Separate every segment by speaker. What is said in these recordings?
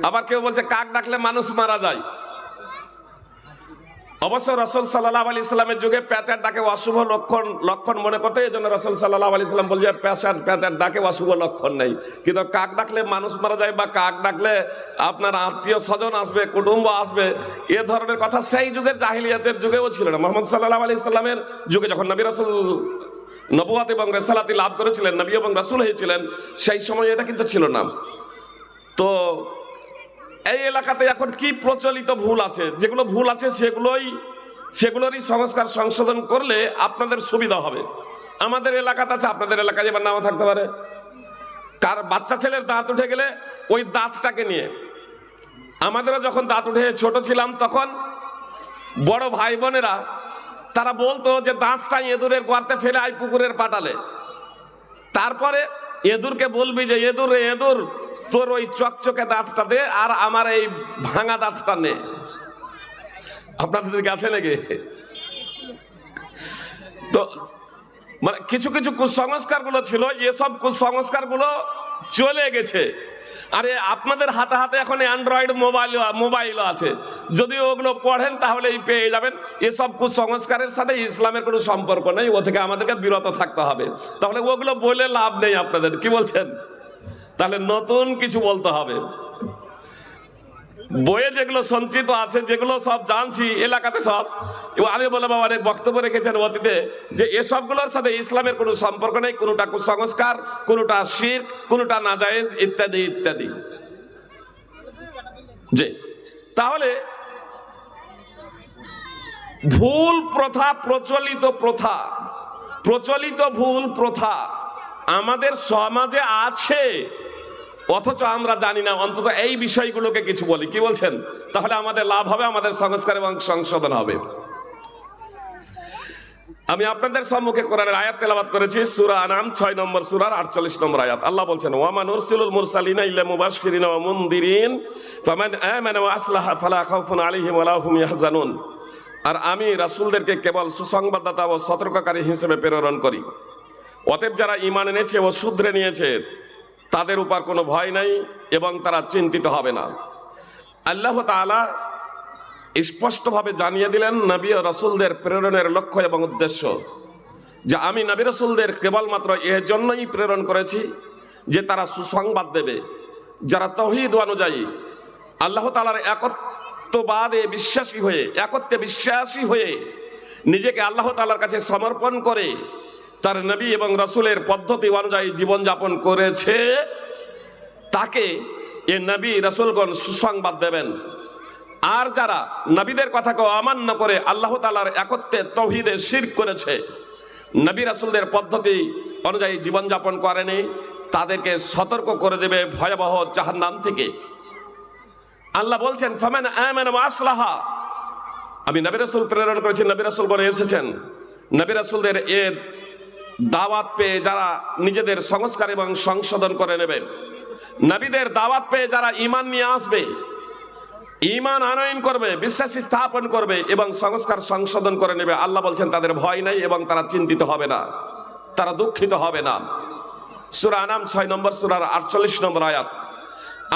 Speaker 1: আবার কেউ বলছে কাক ডাকলে মানুষ মারা যায়। অবশ্য রাসূল সাল্লাল্লাহু আলাইহি সাল্লামের যুগে পেঁচার ডাকে অশুভ লক্ষণ মনে করতে, এই জন্য রাসূল সাল্লাল্লাহু আলাইহি সাল্লাম বলছে পেঁচার ডাকে অশুভ লক্ষণ নেই। কিন্তু কাক ডাকলে মানুষ মারা যায় বা কাক ডাকলে আপনার আত্মীয় স্বজন আসবে, কুটুম্ব আসবে, এ ধরনের কথা সেই যুগের জাহিলিয়াতের যুগেও ছিল না। মুহাম্মদ সাল্লাল্লাহু আলাইহি সাল্লামের যুগে যখন নবী রাসূল নবুয়ত এবং রিসালাতি লাভ করেছিলেন, নবী এবং রাসূল হয়েছিলেন, সেই সময় এটা কিন্তু ছিল না। তো এই এলাকাতে এখন কি প্রচলিত ভুল আছে, যেগুলো ভুল আছে সেগুলোরই সংস্কার সংশোধন করলে আপনাদের সুবিধা হবে। আমাদের এলাকাতে আছে, আপনাদের এলাকায় এবার নাও থাকতে পারে। কার বাচ্চা ছেলের দাঁত উঠে গেলে ওই দাঁতটাকে নিয়ে, আমাদেরও যখন দাঁত উঠে ছোট ছিলাম তখন বড় ভাই বোনেরা তারা বলতো যে দাঁতটা এঁদুরের গর্তে ফেলে আই পুকুরের পাটালে। তারপরে এঁদুরকে বলবি যে এঁদুর তোর ওই চকচকে দাঁতটা দে আর আমার এই ভাঙা দাঁতটা নে। আপনাদের দিকে আছে নাকি? তো মানে কিছু কিছু কুসংস্কার গুলো ছিল, এসব কুসংস্কার গুলো চলে গেছে। আরে আপনাদের হাতে হাতে এখন অ্যান্ড্রয়েড মোবাইল আছে, যদি ওগুলো পড়েন তাহলেই পেয়ে যাবেন। এসব কুসংস্কারের সাথে ইসলামের কোনো সম্পর্ক নেই, ও থেকে আমাদেরকে বিরত থাকতে হবে। তাহলে ওগুলো বলে লাভ নেই আপনাদের, কি বলছেন? তাহলে নতুন কিছু বলতে হবে। বইয়ে যেগুলো সঞ্চিত আছে, যেগুলো সব জানছি এলাকাতে সব, আমি বলে বাবা অনেক বক্তব্য রেখেছেন অতীতে যে এসবগুলোর সাথে ইসলামের কোনো সম্পর্ক নেই, কোনোটা কুসংস্কার, কোনোটা শিরক, কোনোটা নাজায়েজ ইত্যাদি ইত্যাদি। যে তাহলে ভুল প্রথা, প্রচলিত ভুল প্রথা আমাদের সমাজে আছে, অথচ আমরা জানি না। অন্তত এই বিষয়গুলোকে কিছু বলি, কি বলছেন? তাহলে আমাদের লাভ হবে, আমাদের সংস্কার এবং সংশোধন হবে। আমি আপনাদের সম্মুখে কোরআনের আয়াত তেলাওয়াত করেছি, সূরা আনাম 6 নম্বর সূরার 48 নম্বর আয়াত। আল্লাহ বলছেন, ওয়া মা নুরসিলুল মুরসালিনা ইল্লা মুবাশশিরিনা ওয়া মুনদিরিন ফামান আমানা ওয়া আসলাহা ফালা খাউফুন আলাইহিম ওয়া লা হুম ইয়াহজানুন। আর আমি রাসূলদেরকে কেবল সুসংবাদদাতা ও সতর্ককারী হিসেবে প্রেরণ করি, অতএব যারা ঈমান এনেছে ও শুধরে নিয়েছে তাদের উপর কোনো ভয় নাই এবং তারা চিন্তিত হবে না। আল্লাহ তাআলা স্পষ্টভাবে জানিয়ে দিলেন নবী ও রাসূলদের প্রেরণের লক্ষ্য এবং উদ্দেশ্য, যে আমি নবী রাসূলদের কেবলমাত্র এর জন্যই প্রেরণ করেছি যে তারা সুসংবাদ দেবে, যারা তাওহীদ অনুযায়ী আল্লাহ তাআলার একত্ববাদে বিশ্বাসী হয়ে, একত্বে বিশ্বাসী হয়ে নিজেকে আল্লাহ তাআলার কাছে সমর্পণ করে তার নবী এবং রাসূলের পদ্ধতি অনুযায়ী জীবনযাপন করেছে, তাকে এ নবী রাসূলগণ সুসংবাদ দেবেন। আর যারা নবীদের কথাকে অমান্য করে আল্লাহ তাআলার একত্বে তাওহীদে শিরক করেছে, নবী রাসূলদের পদ্ধতি অনুযায়ী জীবনযাপন করেনি, তাদেরকে সতর্ক করে দেবে ভয়াবহ জাহান্নাম থেকে। আল্লাহ বলছেন, ফামান আমানা ওয়া আসলাহা, আমি নবী রাসূল প্রেরণ করেছি, নবী রাসূলগণ এসেছেন, নবী রাসূলদের এ দাওয়াত পেয়ে যারা নিজেদের সংস্কার এবং সংশোধন করে নেবে, নবীদের দাওয়াত পেয়ে যারা ঈমান নিয়ে আসবে, ঈমান আনয়ন করবে, বিশ্বাস স্থাপন করবে এবং সংস্কার সংশোধন করে নেবে, আল্লাহ বলছেন তাদের ভয় নাই এবং তারা চিন্তিত হবে না, তারা দুঃখিত হবে না। সূরা আনাম 6 নম্বর সূরার 48 নম্বর আয়াত।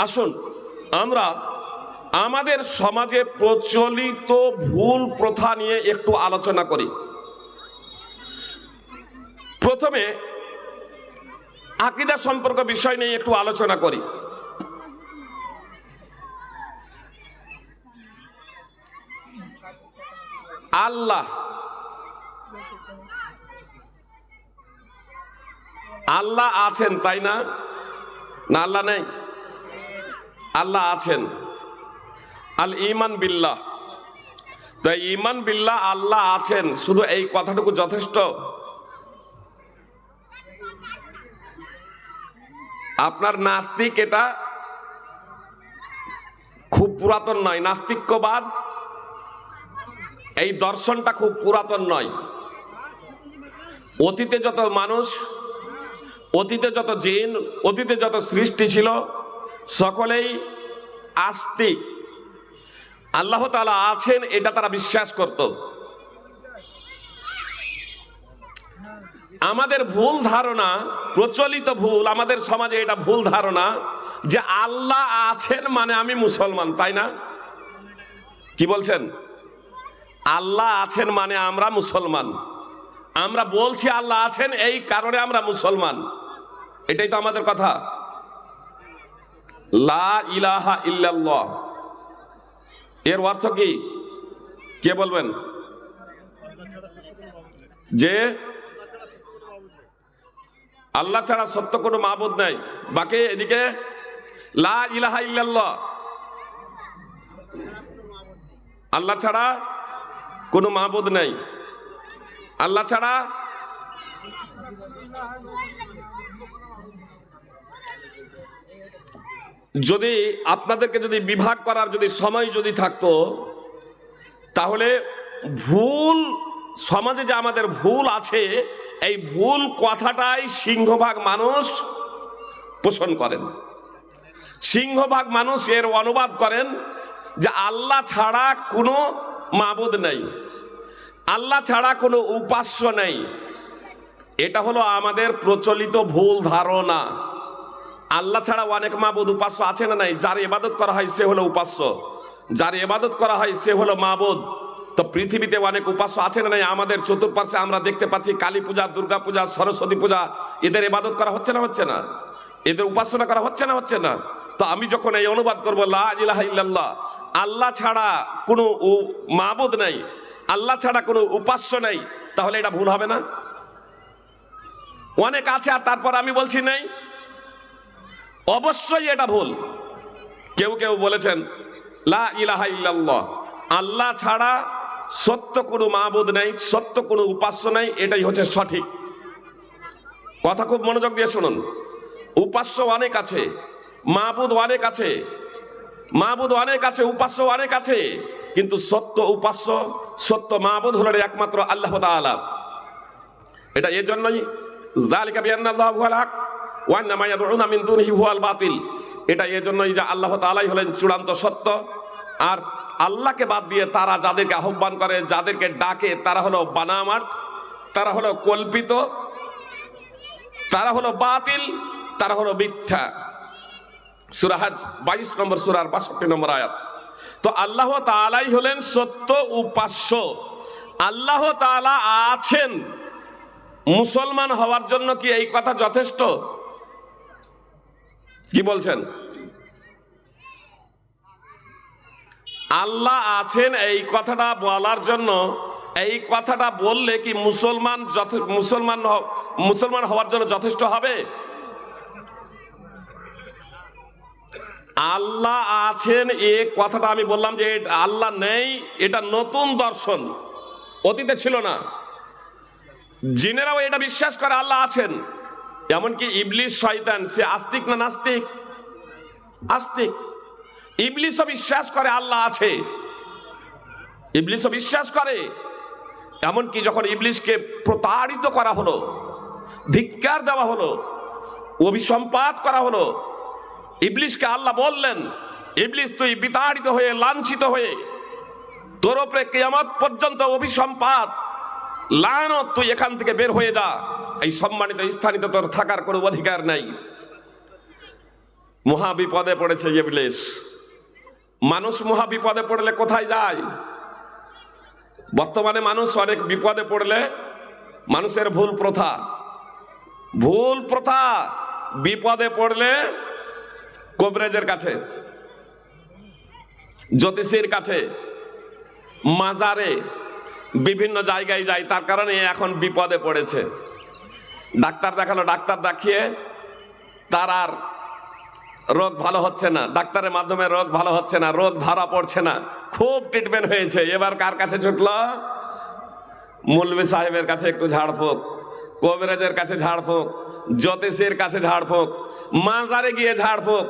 Speaker 1: আসুন আমরা আমাদের সমাজে প্রচলিত ভুল প্রথা নিয়ে একটু আলোচনা করি। প্রথমে আকীদা সম্পর্ক বিষয় নিয়ে একটু আলোচনা করি। আল্লাহ আছেন, তাই না? না আল্লাহ নেই? আল্লাহ আছেন। আল ঈমান বিল্লাহ, তাই ঈমান বিল্লাহ, আল্লাহ আছেন, শুধু এই কথাটুকু যথেষ্ট? আপনার নাস্তিক এটা খুব পুরাতন নয়, নাস্তিক্যবাদ এই দর্শনটা খুব পুরাতন নয়। অতীতে যত মানুষ, অতীতে যত জিন, অতীতে যত সৃষ্টি ছিল, সকলেই আস্তিক। আল্লাহ তাআলা আছেন এটা তারা বিশ্বাস করত। আমাদের ভুল ধারণা, প্রচলিত ভুল, আমাদের সমাজে এটা ভুল ধারণা যে আল্লাহ আছেন মানে আমি মুসলমান, তাই না? কি বলছেন? আল্লাহ আছেন মানে আমরা মুসলমান। আমরা বলছি আল্লাহ আছেন, এই কারণে আমরা মুসলমান। এটাই তো আমাদের কথা। লা ইলাহা ইল্লাল্লাহ এর অর্থ কি? কে বলবেন? যে আল্লাহ ছাড়া সত্য কোনো মাবুদ নাই। বাকি এদিকে লা ইলাহা ইল্লাল্লাহ, আল্লাহ ছাড়া কোনো মাবুদ নাই। আল্লাহ ছাড়া যদি আপনাদেরকে যদি বিভাগ করার যদি সময় যদি থাকতো, তাহলে ভুল সমাজে যে আমাদের ভুল আছে, এই ভুল কথাটাই সিংহভাগ মানুষ পোষণ করেন। সিংহভাগ মানুষ এর অনুবাদ করেন যে আল্লাহ ছাড়া কোনো মাবুদ নেই, আল্লাহ ছাড়া কোনো উপাস্য নেই। এটা হলো আমাদের প্রচলিত ভুল ধারণা। আল্লাহ ছাড়া অনেক মাবুদ উপাস্য আছে না নাই? যার ইবাদত করা হয় সে হলো উপাস্য, যার ইবাদত করা হয় সে হলো মাবুদ। তো পৃথিবীতে অনেক উপাস্য আছে না নাই? আমাদের চতুর্পাশে আমরা দেখতে পাচ্ছি কালী পূজা, দুর্গা পূজা, সরস্বতী পূজা, এদের ইবাদত করা হচ্ছে না হচ্ছে না? এদের উপাসনা করা হচ্ছে না হচ্ছে না? তো আমি যখন এই অনুবাদ করবো লা ইলাহা ইল্লাল্লাহ, আল্লাহ ছাড়া কোনো মাবুদ নাই, আল্লাহ ছাড়া কোনো উপাস্য নাই, তাহলে এটা ভুল হবে না? অনেক আছে আর তারপর আমি বলছি নেই, অবশ্যই এটা ভুল। কেউ কেউ বলেছেন লা ইলাহা ইল্লাল্লাহ, আল্লাহ ছাড়া সত্য কোনো মাবুদ নেই, সত্য কোনো উপাস্য নেই, এটাই হচ্ছে সঠিক কথা। খুব মনোযোগ দিয়ে শুনুন। উপাস্য অনেক আছে, মাবুদ অনেক আছে, মাবুদ অনেক আছে, উপাস্য অনেক আছে, কিন্তু সত্য উপাস্য, সত্য মাবুদ হলো একমাত্র আল্লাহ তাআলা। এটা এই জন্যই যালিকা বিআন্নাল্লাহু হুয়াল হক ওয়া আন্না মা ইয়াদউনা মিন দুনিহি হুয়াল বাতিল। এটা এই জন্যই যে আল্লাহ তাআলাই হলেন চূড়ান্ত সত্য, আর আল্লাহকে বাদ দিয়ে তারা যাদেরকে আহ্বান করে, যাদেরকে ডাকে, তারা হলো বানামাট, তারা হলো কল্পিত, তারা হলো বাতিল, তারা হলো মিথ্যা। সূরা হজ 22 নম্বর সূরার 62 নম্বর আয়াত। তো আল্লাহ তাআলাই হলেন সত্য উপাস্য। আল্লাহ তাআলা আছেন, মুসলমান হওয়ার জন্য কি এই কথা যথেষ্ট? কি বলছেন? আল্লাহ আছেন এই কথাটা বলার জন্য, এই কথাটা বললে কি মুসলমান হওয়ার জন্য যথেষ্ট হবে? আল্লাহ আছেন এ কথাটা আমি বললাম যে আল্লাহ নেই, এটা নতুন দর্শন, অতীতে ছিল না। জিনেরাও এটা বিশ্বাস করে আল্লাহ আছেন। এমনকি ইবলিস শয়তান, সে আস্তিক না নাস্তিক? আস্তিক। ইবলিসও বিশ্বাস করে আল্লাহ আছে, ইবলিসও বিশ্বাস করে। এমনকি যখন ইবলিসকে প্রতারিত করা হলো, ধিক্কার দেওয়া হলো, অভিসম্পাত করা হলো, ইবলিসকে আল্লাহ বললেন, ইবলিস তুই বিতাড়িত হয়ে, লাঞ্ছিত হয়ে, তোর উপরে কিয়ামত পর্যন্ত অভিসম্পাত, লানত, তুই এখান থেকে বের হয়ে যা, এই সম্মানিত স্থানে তোর থাকার কোনো অধিকার নাই। মহা বিপদে পড়েছে ইবলিস। মানুষ মহা বিপদে পড়লে কোথায় যায়? বর্তমানে মানুষ অনেক বিপদে পড়লে মানুষের ভুল প্রথা, বিপদে পড়লে কবরেজের কাছে, জ্যোতিষীর কাছে, মাজারে, বিভিন্ন জায়গায় যায়। তার কারণে এখন বিপদে পড়েছে। ডাক্তার দেখালো, ডাক্তার দেখিয়ে তার আর রোগ ভালো হচ্ছে না, ডাক্তারের মাধ্যমে রোগ ভালো হচ্ছে না, রোগ ধরা পড়ছে না, খুব ট্রিটমেন্ট হয়েছে। এবার কার কাছে ছুটল? মৌলভী সাহেবের কাছে একটু ঝাড়ফুঁক, কবিরাজের কাছে ঝাড়ফুঁক, জ্যোতিষীর কাছে ঝাড়ফুঁক, মাজারে গিয়ে ঝাড়ফুঁক,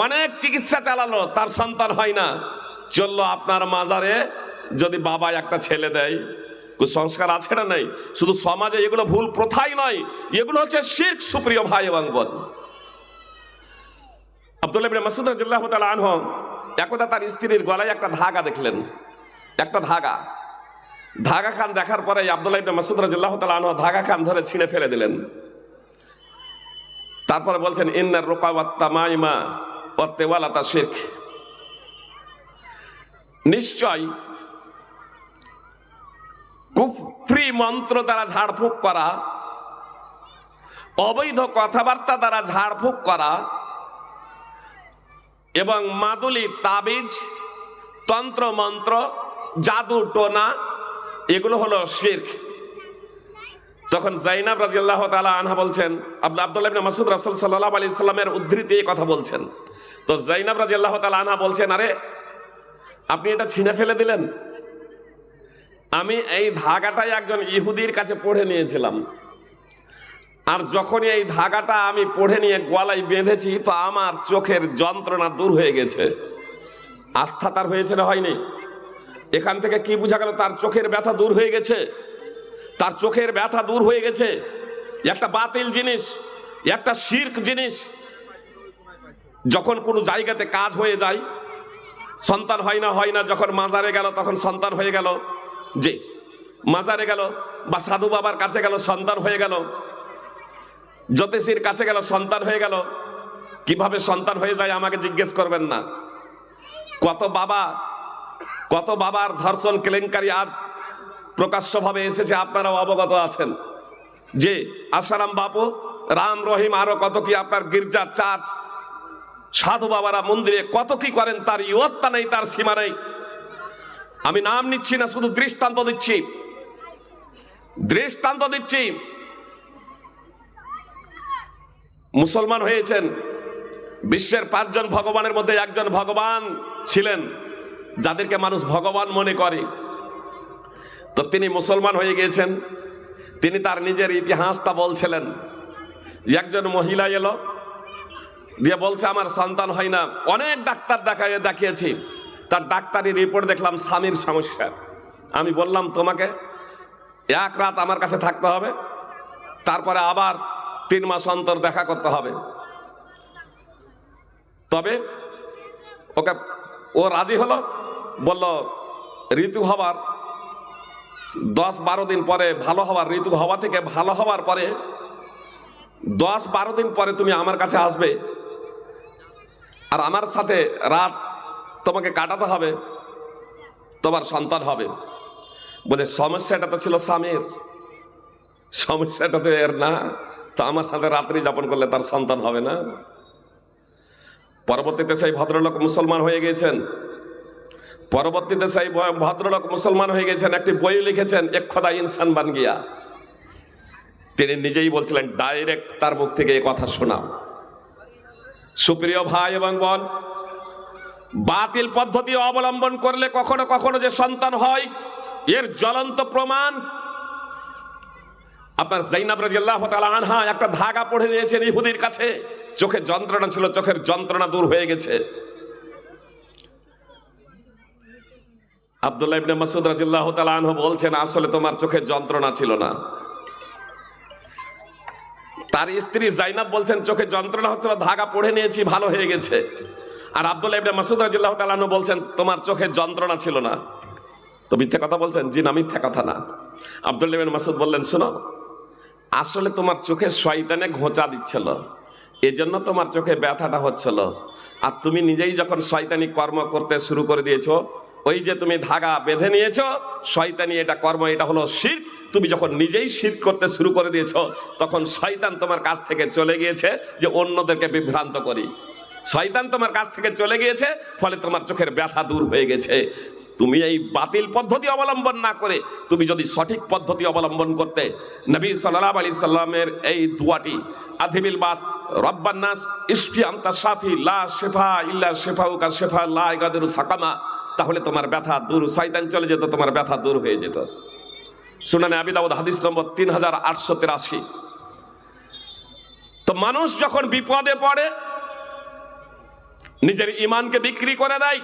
Speaker 1: অনেক চিকিৎসা চালালো, তার সন্তান হয় না। চললো আপনার মাজারে, যদি বাবা একটা ছেলে দেয়, কুসংস্কার আছে না নাই? শুধু সমাজে এগুলো ভুল প্রথাই নয়, এগুলো হচ্ছে শিরক। সুপ্রিয় ভাই এবং বোন, আব্দুল্লাহ ইবনে মাসউদ রাদিয়াল্লাহু তাআলা আনহু একদা তার স্ত্রীর গলায় একটা ধাগা দেখলেন, একটা ধাগা খান দেখার পরে আব্দুল্লাহ ইবনে মাসউদ রাদিয়াল্লাহু তাআলা আনহু ধাগা খান ধরে ছিঁড়ে ফেলে দিলেন। তারপরে বলছেন ইন্নার রুকা ওয়াত তামাইমা ওয়াত্তেওয়ালাতা শিরক। নিশ্চয় কুফরি মন্ত্র দ্বারা ঝাড়ফুঁক করা, অবৈধ কথাবার্তা দ্বারা ঝাড়ফুঁক করা এবং মাদুলি, তাবিজ, তন্ত্র মন্ত্র, জাদু টোনা, এগুলো হলো শিরক। তখন যায়েনব রাদিয়াল্লাহু তাআলা আনহা বলছেন, আব্দুল্লাহ ইবনে মাসউদ রাসূল সাল্লাল্লাহু আলাইহি সাল্লামের উদ্ধৃতি এই কথা বলছেন। তো যায়েনব রাদিয়াল্লাহু তাআলা আনহা বলছেন, আরে আপনি এটা ছিঁড়ে ফেলে দিলেন। আমি এই ধাগাটাই একজন ইহুদির কাছে পড়ে নিয়েছিলাম, আর যখনই এই ধাগাটা আমি পড়ে নিয়ে গলায় বেঁধেছি তো আমার চোখের যন্ত্রণা দূর হয়ে গেছে। আস্থা তার হয়েছে না হয়নি? এখান থেকে কি বোঝা গেল? তার চোখের ব্যথা দূর হয়ে গেছে। তার চোখের ব্যথা দূর হয়ে গেছে। একটা বাতিল জিনিস, একটা শিরক জিনিস যখন কোনো জায়গাতে কাজ হয়ে যায়, সন্তান হয় না, যখন মাজারে গেল তখন সন্তান হয়ে গেল, যে মাজারে গেল বা সাধু বাবার কাছে গেল সন্তান হয়ে গেল, জ্যোতিষীর কাছে গেল সন্তান হয়ে গেল। কিভাবে সন্তান হয়ে যায় আমাকে জিজ্ঞেস করবেন না। কত বাবার ধর্ষণ কেলেঙ্কারি আজ প্রকাশ্যভাবে এসেছে, আপনারাও অবগত আছেন। যে আসারাম বাপু, রাম রহিম, আরো কত কি আপনার গির্জা, চার্চ, সাধু বাবারা মন্দিরে কত কি করেন, তার ইয়ত্তা নেই, তার সীমা নেই। আমি নাম নিচ্ছি না, শুধু দৃষ্টান্ত দিচ্ছি। মুসলমান হয়েছেন, বিশ্বের 5 জন ভগবানের মধ্যে একজন ভগবান ছিলেন যাদেরকে মানুষ ভগবান মনে করে। তো তিনি মুসলমান হয়ে গিয়েছেন। তিনি তার নিজের ইতিহাসটা বলছিলেন যে একজন মহিলা এলো, দিয়ে বলছে আমার সন্তান হয় না, অনেক ডাক্তার দেখিয়েছি, তার ডাক্তারি রিপোর্ট দেখলাম স্বামীর সমস্যা। আমি বললাম তোমাকে 1 রাত আমার কাছে থাকতে হবে, তারপরে আবার 3 মাস অন্তর দেখা করতে হবে। তবে ও রাজি হলো, বলল ঋতু হবার 10-12 দিন পরে ভালো হওয়ার, ঋতু হওয়া থেকে ভালো হওয়ার পরে 10-12 দিন পরে তুমি আমার কাছে আসবে, আর আমার সাথে রাত তোমাকে কাটাতে হবে, তোমার সন্তান হবে। বলে সমস্যাটা তো ছিল স্বামীর, সমস্যাটা তো এর না, তো আমার সাথে রাত্রি যাপন করলে তার সন্তান হবে না। পরবর্তীতে সেই ভদ্রলোক মুসলমান হয়ে গিয়েছেন। একটি বই লিখেছেন, এক খোদা ইনসান বান গিয়া। তিনি নিজেই বলছিলেন, ডাইরেক্ট তার মুখ থেকে এই কথা শোনা। সুপ্রিয় ভাই এবং বোন, বাতিল পদ্ধতি অবলম্বন করলে কখনো কখনো যে সন্তান হয়, এর জ্বলন্ত প্রমাণ আপনার যায়েনব রাদিয়াল্লাহু তাআলা আনহা একটা ধাগা পড়ে নিয়েছেন ইহুদির কাছে, চোখে যন্ত্রণা ছিল, চোখের যন্ত্রণা দূর হয়ে গেছে। আব্দুল্লাহ ইবনে মাসউদ রাদিয়াল্লাহু তাআলা আনহু বলছেন, আসলে তোমার চোখে যন্ত্রণা ছিল না। তার স্ত্রী যায়েনব বলছেন চোখে যন্ত্রণা হচ্ছিল, ধাগা পড়ে নিয়েছি, ভালো হয়ে গেছে। আর আব্দুল্লাহ ইবনে মাসউদ রাদিয়াল্লাহু তাআলা আনহু বলছেন তোমার চোখে যন্ত্রণা ছিল না। তো মিথ্যা কথা বলছেন? জি না, মিথ্যা কথা না। আব্দুল্লাহ ইবনে মাসউদ বললেন, শোনো, আসলে তোমার চোখে শয়তানে ঘোঁচা দিচ্ছিল, এজন্য তোমার চোখে ব্যথাটা হচ্ছিল। আর তুমি নিজেই যখন শয়তানি কর্ম করতে শুরু করে দিয়েছো, ওই যে তুমি ধাগা বেঁধে নিয়েছো, শয়তানি এটা কর্ম, এটা হলো শিরক। তুমি যখন নিজেই শিরক করতে শুরু করে দিয়েছো, তখন শয়তান তোমার কাছ থেকে চলে গিয়েছে যে অন্যদেরকে বিভ্রান্ত করি। শয়তান তোমার কাছ থেকে চলে গিয়েছে, ফলে তোমার চোখের ব্যথা দূর হয়ে গেছে। তুমি এই বাতিল পদ্ধতি অবলম্বন না করে তুমি যদি সঠিক পদ্ধতি অবলম্বন করতে, নবী সাল্লাল্লাহু আলাইহি সাল্লামের এই দুয়াটি, আযহিবিল বাস রব্বান নাস ইশফি আনতা শাফি লা শিফা ইল্লা শিফাউকা শিফা লা ইয়াগাদিরু সাকামা, তাহলে তোমার ব্যথা দূর, শয়তান চলে যেত, তোমার ব্যথা দূর হয়ে যেত। সুনানে আবি দাউদ হাদিস নম্বর 3883। তো মানুষ যখন বিপদে পড়ে নিজের ঈমানকে বিক্রি করে দেয়।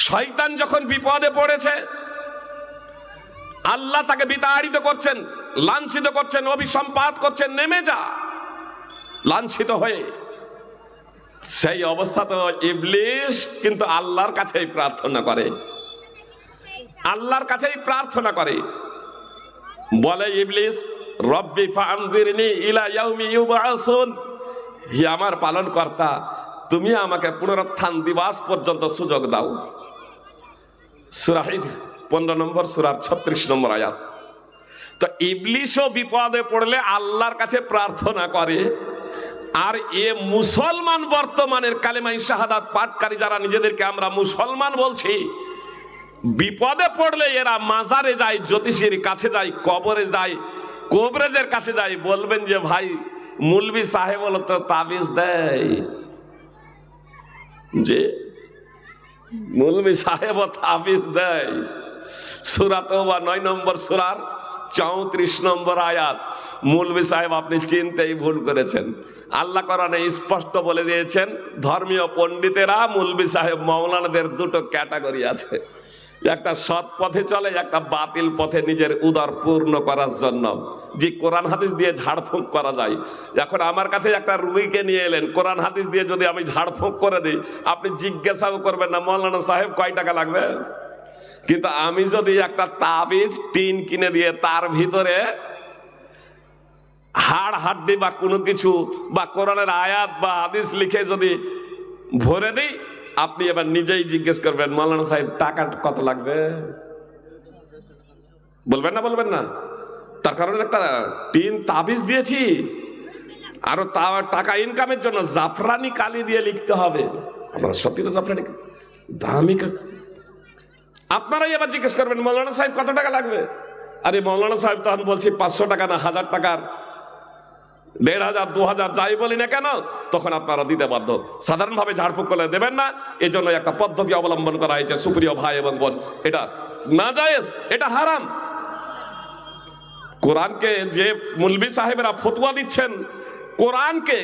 Speaker 1: শয়তান যখন বিপদে পড়েছে, আল্লাহ তাকে বিতাড়িত করছেন, লাঞ্ছিত করছেন, অভিসম্পাত করছেন, নেমে যা, লাঞ্ছিত হয়ে। সেই অবস্থা তো ইবলিস কিন্তু আল্লাহর কাছেই প্রার্থনা করে, আল্লাহর কাছেই প্রার্থনা করে। বলে ইবলিস, রব্বি ফাআনজিরনি ইলা ইয়াউমি ইউবআসুন, হে আমার পালনকর্তা, তুমি আমাকে পুনরুত্থান দিবস পর্যন্ত সুযোগ দাও। সূরা হিজর 15 নম্বর সূরার 36 নম্বর আয়াত। তো ইবলিশও বিপদে পড়লে আল্লাহর কাছে প্রার্থনা করে, আর এ মুসলমান বর্তমানের কালেমায়ে শাহাদাত পাঠকারী যারা নিজেদেরকে আমরা মুসলমান বলছি, বিপদে পড়লে এরা মাজারে যায়, জ্যোতিষীর কাছে যায়, কবরে যায়, কবরেজের কাছে যায়, বলবেন যে ভাই মুলবি সাহেব হলো তো তাবিজ দেয়, যে মুলবি সাহেব তাবিজ দেয়। সূরা তওবা 9 নম্বর সূরার 34 নম্বর আয়াত। মুলবি সাহেব আপনি চিনতেই ভুল করেছেন। আল্লাহ কোরআনে স্পষ্ট বলে দিয়েছেন, ধর্মীয় পণ্ডিতেরা মুলবি সাহেব মাওলানাদের দুটো ক্যাটাগরি আছে, একটা সৎ পথে চলে, একটা বাতিল পথে নিজের উদর পূর্ণ করার জন্য, যে কোরআন হাদিস দিয়ে ঝাড়ফুঁক করা যায়। এখন আমার কাছে একটা রুগীকে নিয়ে এলেন, কোরআন হাদিস দিয়ে যদি আমি ঝাড়ফুঁক করে দিই, আপনি জিজ্ঞাসাও করবেন না মৌলানা সাহেব কয় টাকা লাগবে। কিন্তু আমি যদি একটা তাবিজ টিন কিনে দিয়ে তার ভিতরে হাড় হাড্ডি বা কোনো কিছু বা কোরআনের আয়াত বা হাদিস লিখে যদি ভরে দিই, আপনি এবার নিজেই জিজ্ঞেস করবেন মৌলানা সাহেব টাকা কত লাগবে। বলবেন না? বলবেন না? তার কারণ একটা টিন তাবিজ দিয়েছি, আরো টাকা ইনকামের জন্য জাফরানি কালি দিয়ে লিখতে হবে। আপনারা সত্যি তো জাফরানি দামি। আপনারাই এবার জিজ্ঞেস করবেন মৌলানা সাহেব কত টাকা লাগবে। আরে মৌলানা সাহেব তখন বলছি 500 টাকা না 1000 টাকার 1500 2000 যাই বলি না কেন, তখন আপনারা দিতে বাধ্য। সাধারণভাবে ঝাড়ফুঁক করলে দেবেন না, এই জন্য একটা পদ্ধতি অবলম্বন করা হয়েছে। সুপ্রিয় ভাই এবং বোন, এটা নাজায়েজ, এটা হারাম। কোরআনকে যে মুলবি সাহেবেরা ফতোয়া দিচ্ছেন, কোরআনকে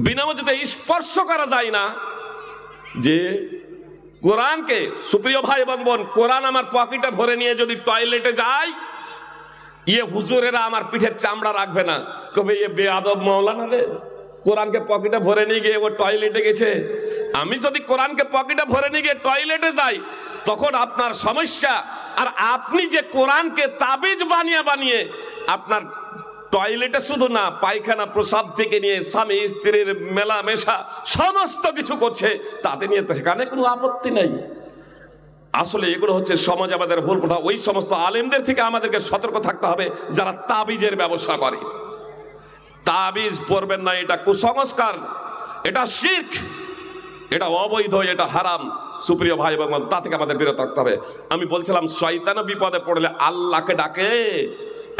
Speaker 1: বিনা মজুতে স্পর্শ করা যায় না, যে কোরআনকে, সুপ্রিয় ভাই এবং বোন, কোরআন আমার পকেটে ভরে নিয়ে যদি টয়লেটে যাই, ইয়ে হুজুরেরা আমার পিঠের চামড়া রাখবে না, কবে এ বেয়াদব মাওলানা রে, কোরআনকে পকেটে ভরে নিয়ে গিয়ে ও টয়লেটে গেছে। আমি যদি কোরআনকে পকেটে ভরে নিয়ে গিয়ে টয়লেটে যাই, তখন আপনার সমস্যা। আর আপনি যে কোরআনকে তাবিজ বানিয়ে বানিয়ে আপনার টয়লেটে শুধু না, পায়খানা প্রসাব থেকে নিয়ে স্বামী স্ত্রীর মেলামেশা সমস্ত কিছু করছে, তাতে নিয়ে সেখানে কোনো আপত্তি নেই। আসলে এগুলো হচ্ছে সমাজ আমাদের ভুল প্রথা। ওই সমস্ত আলেমদের থেকে আমাদেরকে সতর্ক থাকতে হবে যারা তাবিজের ব্যবসা করে। তাবিজ পড়বেন না, এটা কুসংস্কার, এটা শিরক, এটা অবৈধ, এটা হারাম। সুপ্রিয় ভাই এবং তা থেকে আমাদের বিরত থাকতে হবে। আমি বলছিলাম শয়তানও বিপদে পড়লে আল্লাহকে ডাকে।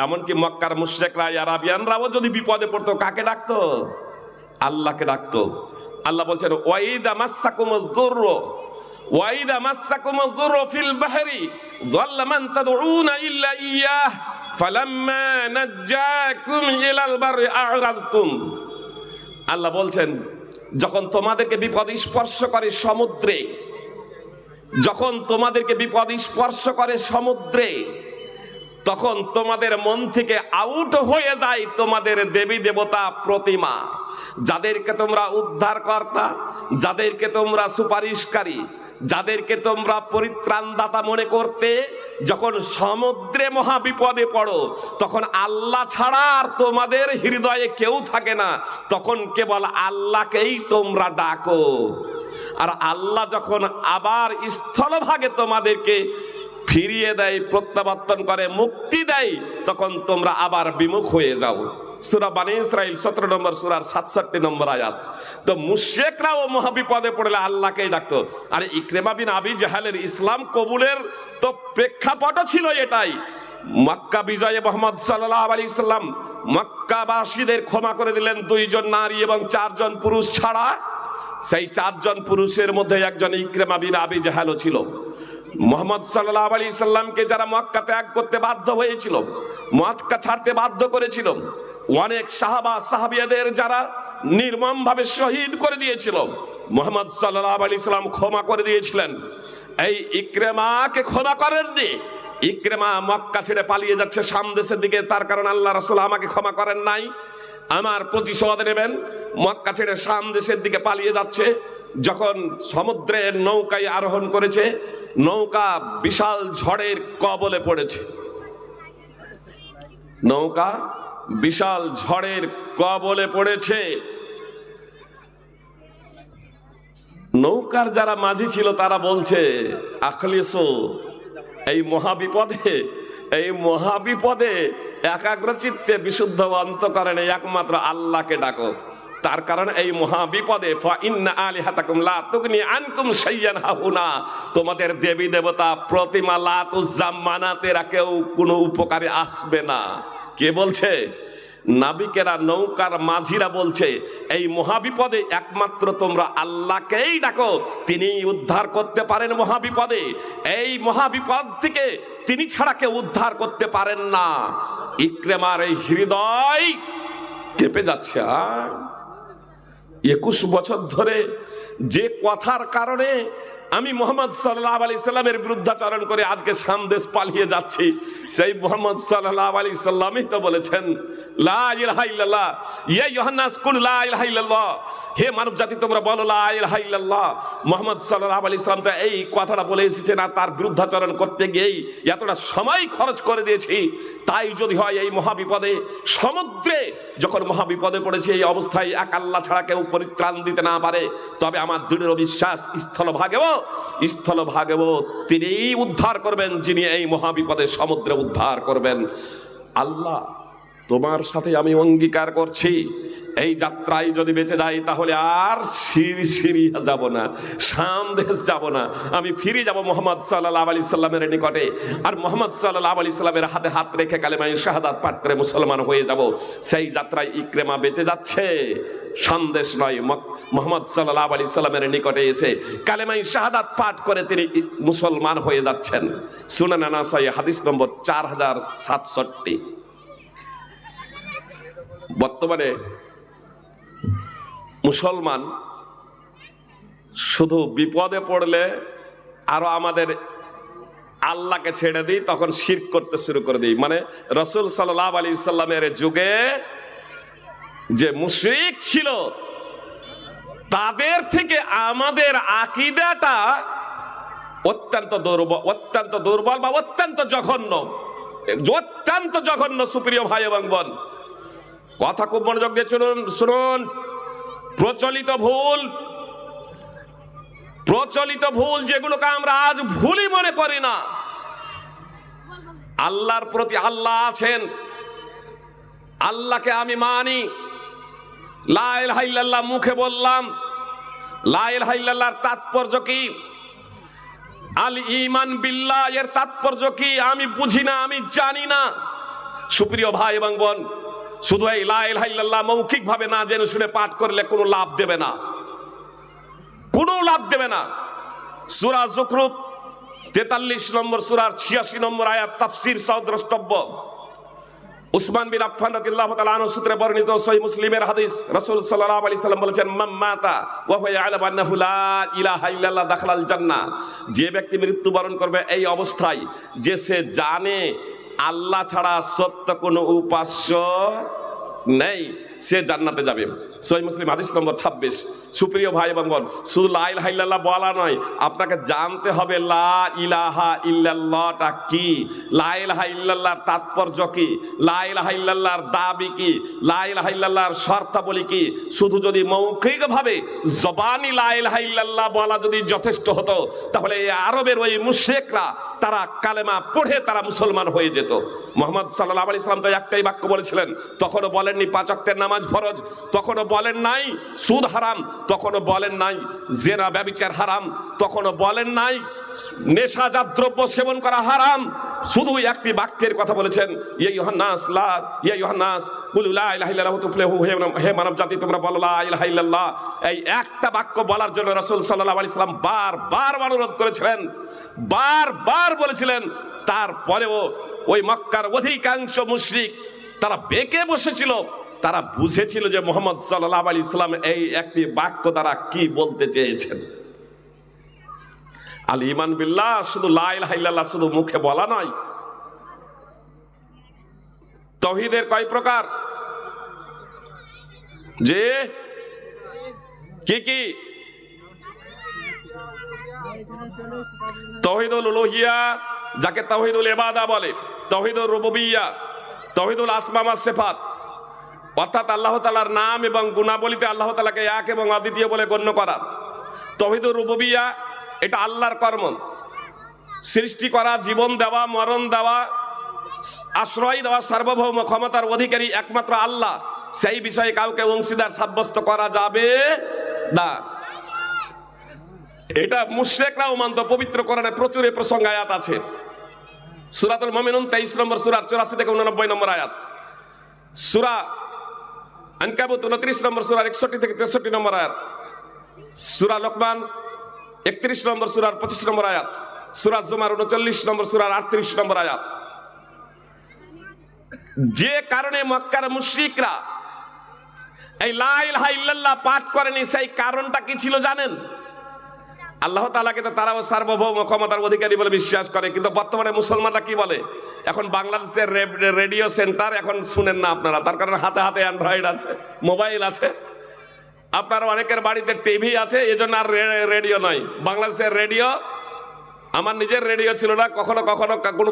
Speaker 1: এমনকি মক্কার মুশরিকরা, আরাবিয়ানরাও যদি বিপদে পড়তো কাকে ডাকতো? আল্লাহকে ডাকতো। আল্লাহ বলছেন ওয়াইদা মাসসাকুমুজ যুররু ওয়াইদা মাসসাকুমুজ যুররু ফিল বাহরি যাল্লা মান তাদউনা ইল্লা ইয়্যাহ ফালাম্মা নাজ্জাকুম ইলাল বাররি আ'রাযতুম। আল্লাহ বলছেন যখন তোমাদেরকে বিপদ স্পর্শ করে সমুদ্রে, যখন তোমাদেরকে বিপদ স্পর্শ করে সমুদ্রে, তখন তোমাদের মন থেকে আউট হয়ে যায় তোমাদের দেবী দেবতা প্রতিমা, যাদেরকে তোমরা উদ্ধারকর্তা, যাদেরকে তোমরা সুপারিশকারী, যাদেরকে তোমরা পরিত্রাণদাতা মনে করতে, যখন সমুদ্রে মহা বিপদে পড়ো, তখন আল্লাহ ছাড়া আর তোমাদের হৃদয়ে কেউ থাকে না, তখন কেবল আল্লাহকেই তোমরা ডাকো। আর আল্লাহ যখন আবার স্থলভাগে তোমাদেরকে ফিরিয়ে দেয়, প্রত্যাবর্তন করে, মুক্তি দেয়, তখন তোমরা আবার বিমুখ হয়ে যাও। সূরা বনী ইসরাইল 17 নম্বর সূরার 67 নম্বর আয়াত। তো মুশরিকরাও মহাবিপদে পড়লে আল্লাহকেই ডাকতো। আর ইকরিমা বিন আবি জাহালের ইসলাম কবুলের তো প্রেক্ষাপট ছিল এটাই। মক্কা বিজয়ে মুহাম্মদ সাল্লাল্লাহু আলাইহি সাল্লাম মক্কাবাসীদের ক্ষমা করে দিলেন 2 জন নারী এবং 4 জন পুরুষ ছাড়া। সেই 4 জন পুরুষের মধ্যে একজন ইকরিমা বিন আবি জাহালও ছিল। মুহাম্মদ সাল্লাল্লাহু আলাইহি সাল্লামকে যারা মক্কা ত্যাগ করতে বাধ্য হয়েছিল, মক্কা ছাড়তে বাধ্য করেছিল, অনেক সাহাবা সাহাবিয়াদের যারা নির্মমভাবে শহীদ করে দিয়েছিল, মুহাম্মদ সাল্লাল্লাহু আলাইহি সাল্লাম ক্ষমা করে দিয়েছিলেন। এই ইকরিমাকে ক্ষমা করেননি। ইকরিমা মক্কা ছেড়ে পালিয়ে যাচ্ছে শাম দেশের দিকে, তার কারণ আল্লাহ রাসূল আমাকে ক্ষমা করেন নাই, আমার প্রতিশোধ নেবেন। মক্কা ছেড়ে শাম দেশের দিকে পালিয়ে যাচ্ছে। যখন সমুদ্রের নৌকায় আরোহণ করেছে, নৌকা বিশাল ঝড়ের কবলে পড়েছে। নৌকা বিশাল ঝড়ের কবলে পড়েছে। নৌকার যারা মাঝি ছিল তারা বলছে, আখলিসু, এই মহাবিপদে একাগ্র চিত্তে বিশুদ্ধ অন্তঃকরণে একমাত্র আল্লাহকে ডাকো। তার কারণ এই মহাবিপদে তোমাদের দেবী দেবতা প্রতিমা লাত উজ্জা মানাত এরা কেউ কোনো উপকারে আসবে না। কে বলছে? নাবিকেরা, নৌকার মাঝিরা বলছে এই মহাবিপদে একমাত্র তোমরা আল্লাহকেই ডাকো, তিনি উদ্ধার করতে পারেন মহাবিপদে। এই মহাবিপদ থেকে তিনি ছাড়া কেউ উদ্ধার করতে পারেন না। ইকরামার এই হৃদয় কেঁপে যাচ্ছে। 21 বছর ধরে যে কথার কারণে আমি মুহাম্মদ সাল্লাল্লাহু আলাইহি সাল্লামের বিরুদ্ধাচরণ করে আজকে সামদেশ পালিয়ে যাচ্ছি, সেই মুহাম্মদ সাল্লাল্লাহু আলাইহি সাল্লামই তো বলেছেন লা ইলাহা ইল্লাল্লাহ, ইয়া ইউহান্নাস কুল লা ইলাহা ইল্লাল্লাহ, হে মানব জাতি তোমরা বলো লা ইলাহা ইল্লাল্লাহ। মুহাম্মদ সাল্লাল্লাহু আলাইহি সাল্লাম তো এই কথাটা বলে এসেছেন, আর তার বিরুদ্ধাচরণ করতে গিয়েই এতটা সময় খরচ করে দিয়েছি। তাই যদি হয় এই মহাবিপদে, সমুদ্রে যখন মহাবিপদে পড়েছে, এই অবস্থায় এক আল্লাহ ছাড়া কেউ পরিত্রাণ দিতে না পারে, তবে আমার দৃঢ় বিশ্বাস স্থলভাগেও তিনি উদ্ধার করবেন, যিনি এই মহাবিপদে সমুদ্রে উদ্ধার করবেন। আল্লাহ, তোমার সাথে আমি অঙ্গীকার করছি, এই যাত্রায় যদি বেঁচে যাই তাহলে আর সিরিয়া যাব না, সামদেশ যাব না, আমি ফিরে যাব মুহাম্মদ সাল্লাল্লাহু আলাইহি সাল্লামের নিকটে। আর মুহাম্মদ সাল্লাল্লাহু আলাইহি সাল্লামের হাতে হাত রেখে কালেমায়ে শাহাদাত পাঠ করে মুসলমান হয়ে যাব। সেই যাত্রায় ইকরামা বেঁচে যাচ্ছে, সন্দেশ নয়। মুহাম্মদ সাল্লাল্লাহু আলাইহি সাল্লামের নিকটে এসে কালেমায়ে শাহাদাত পাঠ করে তিনি মুসলমান হয়ে যাচ্ছেন। সুনান নাসাই হাদিস নম্বর 4067। বর্তমানে মুসলমান শুধু বিপদে পড়লে আরো আমাদের আল্লাহকে ছেড়ে দিই, তখন শিরক করতে শুরু করে দিই। মানে রাসূল সাল্লাল্লাহু আলাইহি সাল্লামের যুগে যে মুশরিক ছিল তাদের থেকে আমাদের আকীদাটা অত্যন্ত দুর্বল বা অত্যন্ত জঘন্য। সুপ্রিয় ভাই এবং বোন, কথা খুব মনোযোগ দিয়ে শুনুন। প্রচলিত ভুল যেগুলোকে আমরা আজ ভুলই মনে করি না। আল্লাহর প্রতি আল্লাহ আছেন, আল্লাহকে আমি মানি, লা ইলাহা ইল্লাল্লাহ মুখে বললাম। লা ইলাহা ইল্লাল্লাহর তাৎপর্য কি? আল ঈমান বিল্লাহ এর তাৎপর্য কি আমি বুঝি না, আমি জানি না। সুপ্রিয় ভাই এবং বোন, শুধু এই লা ইলাহা ইল্লাল্লাহ মৌখিক ভাবে না জেনে শুনে পাঠ করলে কোনো লাভ দেবে না, সূরা যুখরুফ 43 নম্বর সূরার 86 নম্বর আয়াত তাফসীর সহ দ্রষ্টব্য। উসমান বিন আফফান রাদিয়াল্লাহু তাআলা আনহু সূত্রে বর্ণিত সহিহ মুসলিমের হাদিস, রাসূল সাল্লাল্লাহু আলাইহি সাল্লাম বলেছেন, মান মাতা ওয়া হুয়া ইয়ালামু আন্নাহু লা ইলাহা ইল্লাল্লাহ দাখালাল জান্নাহ। যে ব্যক্তি মৃত্যুবরণ করবে এই অবস্থায় যে সে জানে আল্লাহ ছাড়া সত্য কোনো উপাস্য নেই, সে জান্নাতে যাবে। সহিহ মুসলিম হাদিস নম্বর 26। সুপ্রিয় ভাই এবং বোন, শুধু লা ইলাহা ইল্লাল্লাহ বলা নয়, আপনাকে জানতে হবে লা ইলাহা ইল্লাল্লাহটা কি, লা ইলাহা ইল্লাল্লাহর তাৎপর্য কি, লা ইলাহা ইল্লাল্লাহর দাবি কি, লা ইলাহা ইল্লাল্লাহর শর্তাবলী কি। শুধু যদি মৌখিকভাবে জবানি লা ইলাহা ইল্লাল্লাহ বলা যদি যথেষ্ট হতো, তাহলে এই আরবের ওই মুশরিকরা তারা কালেমা পড়ে তারা মুসলমান হয়ে যেত। মুহাম্মদ সাল্লাল্লাহু আলাইহি সাল্লাম তো একটাই বাক্য বলেছিলেন, তখনও বলেননি 5 ওয়াক্তের নামাজ ফরজ, তখনও বলেন নাই সুদ হারাম, তখনও বলেন নাই জেনা ব্যভিচার হারাম, তখনও বলেন নাই নেশাজাত দ্রব্য সেবন করা হারাম। শুধু একটি বাক্যের কথা বলেছেন, ইয়া ইউহান্নাস কুলু লা ইলাহা ইল্লাল্লাহু তুফলিহু, হে মানব জাতি তোমরা বলো লা ইলাহা ইল্লাল্লাহ। এই একটা বাক্য বলার জন্য রাসূল সাল্লাল্লাহু আলাইহি সাল্লাম বারবার অনুরোধ করেছিলেন, বারবার বলেছিলেন। তারপরেও ওই মক্কার অধিকাংশ মুশরিক তারা বেঁকে বসেছিল, তারা বুঝেছিল যে মুহাম্মদ সাল্লাল্লাহু আলাইহি সাল্লাম এই একটি বাক্য দ্বারা কি বলতে চেয়েছেন। আল ঈমান বিল্লাহ শুধু লা ইলাহা ইল্লাল্লাহ শুধু মুখে বলা নয়। তাওহীদের কয় প্রকার? যে কি? তাওহীদুল উলুহিয়া, যাকে তাওহীদুল ইবাদা বলে, তাওহীদুর রুবুবিয়্যা, তাওহীদুল আসমা ওয়াস সিফাত, অর্থাৎ আল্লাহ তাআলার নাম এবং গুণাবলীতে আল্লাহ তাআলাকে এক এবং অদ্বিতীয় বলে গণ্য করা। তাওহীদুর রুবুবিয়্যা এটা আল্লাহর কর্ম, সৃষ্টি করা, জীবন দেওয়া, মরণ দেওয়া, আশ্রয় দেওয়া, সার্বভৌম ক্ষমতার অধিকারী একমাত্র আল্লাহ, সেই বিষয়ে কাউকে অংশীদার সাব্যস্ত করা যাবে না। এটা মুশরিকরাও মানত। পবিত্র কোরআনে প্রচুর এই প্রসঙ্গে আয়াত আছে। সূরাতুল মুমিনুন 23 নম্বর সূরা 84 থেকে 89 নম্বর আয়াত, সূরা আনকাবুত 29 নম্বর সূরা 61 থেকে 63 নম্বর আয়াত, সূরা লোকমান 31 নম্বর সূরার 25 নম্বর আয়াত, সূরা জুমার 39 নম্বর সূরার 38 নম্বর আয়াত। যে কারণে মক্কার মুশরিকরা এই লা ইলাহা ইল্লাল্লাহ পাঠ করেনি, সেই কারণটা কি ছিল জানেন? আল্লাহ তাআলাকে তো তারাও সার্বভৌম ক্ষমতার অধিকারী বলে বিশ্বাস করে, কিন্তু বর্তমানে মুসলমানরা কি বলে? এখন বাংলাদেশের রেডিও সেন্টার এখন শুনেন না আপনারা, তার কারণে হাতে হাতে অ্যান্ড্রয়েড আছে, মোবাইল আছে, আপনার অনেকের বাড়িতে টিভি আছে, এজন্য আর রেডিও নয়। বাংলাদেশের রেডিও, আমার নিজের রেডিও ছিল না, কখনো কখনো কোনো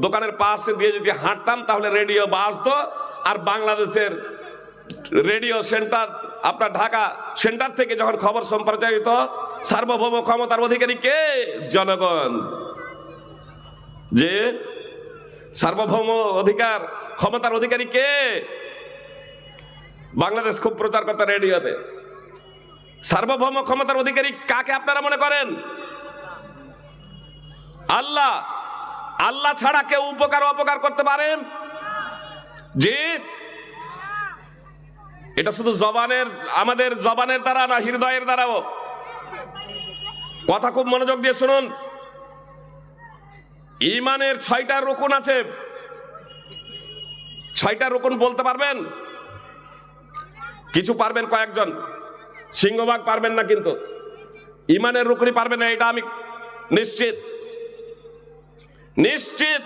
Speaker 1: দোকানের পাশে দিয়ে যদি হাঁটতাম তাহলে রেডিও বাজতো। আর বাংলাদেশের রেডিও সেন্টার, আপনার ঢাকা সেন্টার থেকে যখন খবর সম্প্রচারিত, সার্বভৌম ক্ষমতার অধিকারী কে? জনগণ। যে সার্বভৌম অধিকার ক্ষমতার অধিকারী কে? বাংলাদেশ খুব প্রচার করতে রেডিওতে। সার্বভৌম ক্ষমতার অধিকারী কাকে আপনারা মনে করেন? আল্লাহ। আল্লাহ ছাড়া কেউ উপকার অপকার করতে পারে? যে এটা শুধু জবানের, আমাদের জবানের দ্বারা না, হৃদয়ের দ্বারাও। কথা খুব মনোযোগ দিয়ে শুনুন। ঈমানের 6টা রুকুন আছে। 6টা রুকুন বলতে পারবেন? কিছু পারবেন, কয়েকজন, সিংহভাগ পারবেন না, কিন্তু ঈমানের রুকুনই পারবেন না, এটা আমি নিশ্চিত। নিশ্চিত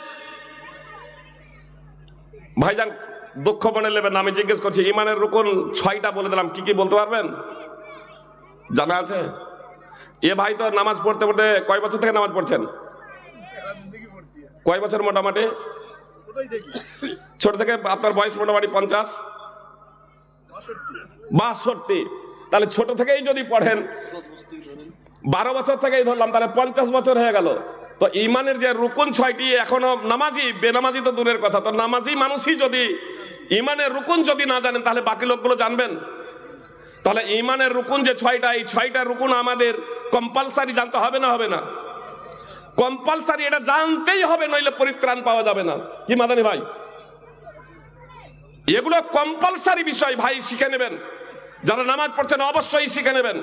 Speaker 1: ভাইজান, দুঃখ মনে নেবেন না, আমি জিজ্ঞেস করছি। ঈমানের রুকুন 6টা বলে দিলাম, কি কি বলতে পারবেন? জানা আছে? এ ভাই তো নামাজ পড়তে পড়তে কয় বছর থেকে নামাজ পড়ছেন? কয় বছর মোটামুটি? ছোট থেকে। আপনার বয়স মোটামুটি 50, 62। তাহলে ছোট থেকেই যদি পড়েন, 12 বছর থেকেই ধরলাম, তাহলে 50 বছর হয়ে গেল। তো ঈমানের যে রুকুন 6টি, এখনো নামাজি, বেনামাজি তো দূরের কথা, তো নামাজি মানুষই যদি ঈমানের রুকুন যদি না জানেন, তাহলে বাকি লোকগুলো জানবেন? তাহলে ঈমানের রুকুন যে 6টা, এই 6টা রুকুন আমাদের কম্পালসারি জানতে হবে না? হবে না? কম্পালসারি, এটা জানতেই হবে, নইলে পরিত্রাণ পাওয়া যাবে না। কি মাদানি ভাই? এগুলো কম্পালসারি বিষয় ভাই, শিখে নেবেন। যারা নামাজ পড়ছেন অবশ্যই শিখে নেবেন।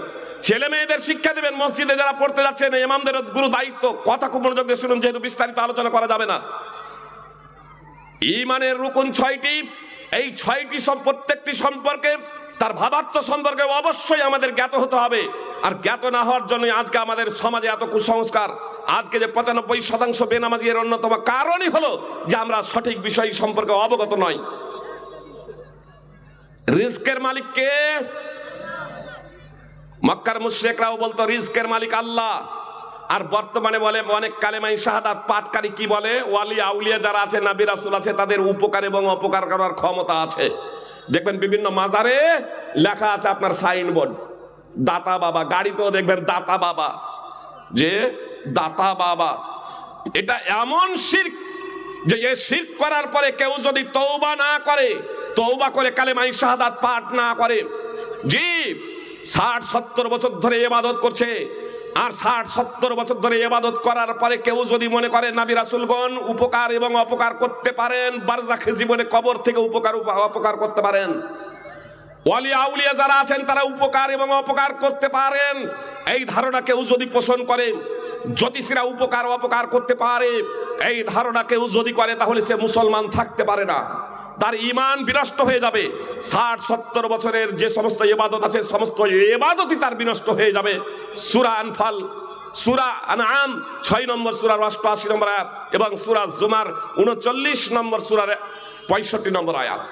Speaker 1: ছেলে মেয়েদের শিক্ষা দেবেন। মসজিদে যারা পড়তে যাচ্ছেন, ইমামদের গুরু দায়িত্ব। কথা খুব মনোযোগ দিয়ে শুনুন, যেহেতু বিস্তারিত আলোচনা করা যাবে না। ঈমানের রুকুন 6টি। এই 6টি প্রত্যেকটি সম্পর্কে, তার ভাবার্থ সম্পর্কে অবশ্যই আমাদের জ্ঞাত হতে হবে। আর জ্ঞাত না হওয়ার জন্য আজকে আমাদের সমাজে এত কুসংস্কার। আজকে যে 95% বেনামাজি, এর অন্যতম কারণই হলো যে আমরা সঠিক বিষয় সম্পর্কে অবগত নই। রিজকের মালিক কে? মক্কার মুশরিকরাও বলতো রিজকের মালিক আল্লাহ। আর বর্তমানে বলে অনেক কালেমাই শাহাদাত পাঠকারী কি বলে? ওয়ালি আউলিয়া যারা আছে, নবী রাসূল আছে, তাদের উপকার এবং অপকার করার ক্ষমতা আছে। দেখবেন বিভিন্ন মাজারে লেখা আছে আপনার সাইনবোর্ড, দাতা বাবা। গাড়িতেও দেখবেন দাতা বাবা, যে দাতা বাবা। এটা এমন শিরক যে এই শিরক করার পরে কেউ যদি তওবা না করে, তওবা করে কালেমাই শাহাদাত পাঠ না করে, জি 60-70 বছর ধরে ইবাদত করছে, আর 60-70 বছর ধরে ইবাদত করার পরে কেউ যদি মনে করে নবী রাসূলগণ উপকার এবং অপকার করতে পারেন, বারজাখে জীবনে কবর থেকে উপকার অপকার করতে পারেন, ওয়ালি আউলিয়া যারা আছেন তারা উপকার এবং অপকার করতে পারেন, এই ধারণা কেউ যদি পোষণ করে, জ্যোতিষীরা উপকার অপকার করতে পারে, এই ধারণা কেউ যদি করে, তাহলে সে মুসলমান থাকতে পারে না। তার ঈমান বিনষ্ট হয়ে যাবে। 60-70 বছরের যে সমস্ত ইবাদত আছে, সমস্ত ইবাদতই তার বিনষ্ট হয়ে যাবে। সূরা আনফাল, সূরা আনআম 6 নম্বর সূরার 88 নম্বর আয়াত, এবং সূরা জুমার 39 নম্বর সূরার 65 নম্বর আয়াত।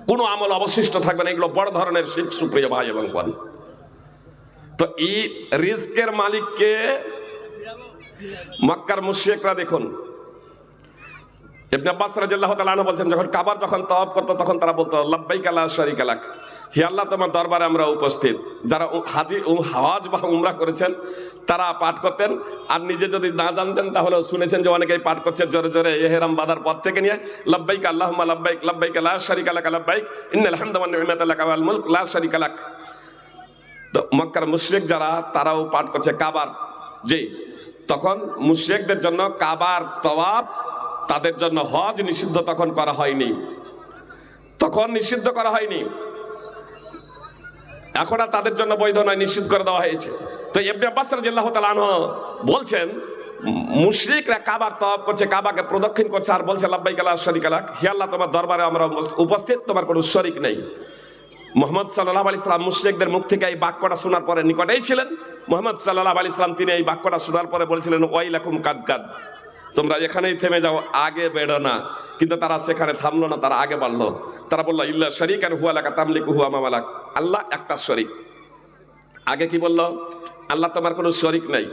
Speaker 1: কোনো আমল অবশিষ্ট থাকবে না। এগুলো বড় ধরনের শিরক, সুপ্রিয় ভাই এবং বোন। তো এই রিজকের মালিককে মক্কার মুশরিকরা দেখুন ইবনে আব্বাস রাদিয়াল্লাহু তাআলা আনহু বলছেন, যখন কাবার যখন তওয়াফ করতো তখন তারা বলতো লাব্বাইকা লা শারীকা লাক, হে আল্লাহ তোমার দরবারে আমরা উপস্থিত। যারা হাজি হজ বা উমরা করেছেন তারা পাঠ করতেন, আর নিজে যদি না জানতেন তাহলে শুনেছেন যে অনেকেই পাঠ করছে জোরে জোরে ইহরাম বাঁধার পর থেকে নিয়ে, লাব্বাইকা আল্লাহুম্মা লাব্বাইক লাব্বাইকা লা শারীকা লাক লাব্বাইক ইন্নাল হামদা ওয়ান নি'মাতা লাকা ওয়াল মুলক লা শারীকা লাক। তো মক্কার মুশরিক যারা তারাও পাঠ করছে কাবার, জি, তখন মুশরিকদের জন্য কাবার তওয়াফ, তাদের জন্য হজ নিষিদ্ধ তখন করা হয়নি, তখন নিষিদ্ধ করা হয়নি, এখন আর তাদের জন্য বৈধ নয়, নিষিদ্ধ করে দেওয়া হয়েছে। তো ইবনে আব্বাস রাদিয়াল্লাহু তাআলা আনহু বলছেন, মুশরিকরা কাবার তওয়াফ করছে, কাবাকে প্রদক্ষিণ করছে আর বলছে লাব্বাইকা লা শারীকা লাক, হে আল্লাহ তোমার দরবারে আমরা উপস্থিত, তোমার কোনো শরীক নেই। মুহাম্মদ সাল্লাল্লাহু আলাইহি সাল্লাম মুশরিকদের মুখ থেকে এই বাক্যটা শোনার পরে নিকটেই ছিলেন। মুহাম্মদ সাল্লাল্লাহু আলাইহি সাল্লাম তিনি এই বাক্যটা শোনার পরে বলেছিলেন, ওয়াইলাকুম কাদ, তোমরা এখানেই থেমে যাও, আগে বেরো না। কিন্তু তারা সেখানে থামলো না, তারা আগে বাড়লো। তারা বললো ইল্লা শারীকান হুয়া লাকা তামলিকু হুয়া মা মালাক, আল্লাহ একটা শরীক। আগে কি বললো? আল্লাহ তোমার কোনো শরীক নাই,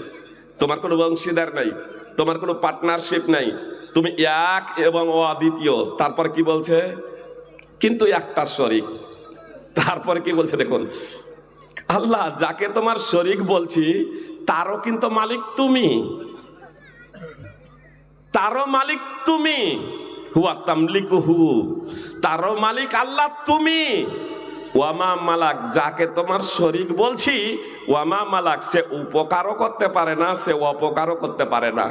Speaker 1: তোমার কোনো অংশীদার নাই, তোমার কোনো পার্টনারশিপ নাই, তুমি এক এবং অদ্বিতীয়। তারপর কি বলছে? কিন্তু একটা শরীক। তারপরে কি বলছে দেখুন, আল্লাহ যাকে তোমার শরীক বলছি তারও কিন্তু মালিক তুমি, তারও মালিক তুমি, হুয়া তামলিকুহু, তারও মালিক আল্লাহ তুমি। ওয়ামা মালাক, যাকে তোমার শরীক বলছি ওয়ামা মালাক, সে উপকারও করতে পারে না, সে অপকারও করতে পারে না।